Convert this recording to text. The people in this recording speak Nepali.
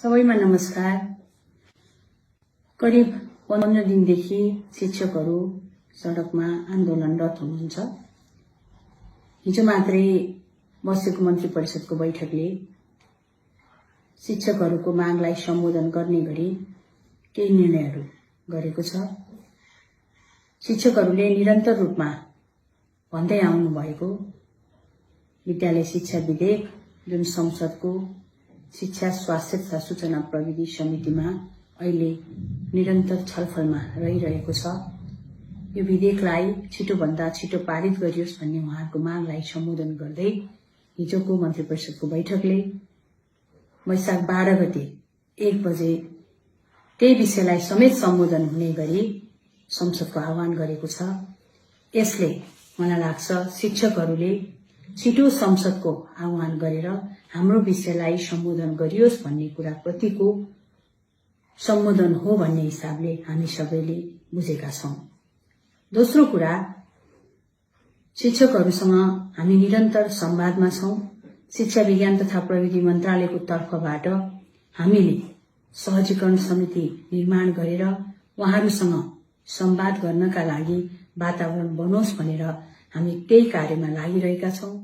सबैमा नमस्कार। करिब 15 दिनदेखि शिक्षकहरू सडकमा आन्दोलनरत हुनुहुन्छ। हिजो मात्रै बसेको मन्त्री परिषदको बैठकले शिक्षकहरूको मागलाई सम्बोधन गर्ने गरी केही निर्णयहरू गरेको छ। शिक्षकहरूले निरन्तर रूपमा भन्दै आउनु भएको विद्यालय शिक्षा विधेयक जुन संसदको शिक्षा स्वास्थ्य तथा सूचना प्रविधि समितिमा अहिले निरन्तर छलफलमा रहिरहेको छ, यो विधेयकलाई छिटोभन्दा छिटो पारित गरियोस् भन्ने उहाँहरूको मागलाई सम्बोधन गर्दै हिजोको मन्त्री परिषदको बैठकले वैशाख 12 गते 1 बजे त्यही विषयलाई समेत सम्बोधन हुने गरी संसदको आह्वान गरेको छ। यसले मलाई लाग्छ शिक्षकहरूले छिटो संसदको आह्वान गरेर हाम्रो विषयलाई सम्बोधन गरियोस् भन्ने कुरा प्रतिको सम्बोधन हो भन्ने हिसाबले हामी सबैले बुझेका छौं। दोस्रो कुरा, शिक्षकहरूसँग हामी निरन्तर संवादमा छौं। शिक्षा विज्ञान तथा प्रविधि मन्त्रालयको तर्फबाट हामीले सहजीकरण समिति निर्माण गरेर उहाँहरूसँग संवाद गर्नका लागि वातावरण बनोस् भनेर हामी त्यही कार्यमा लागिरहेका छौं।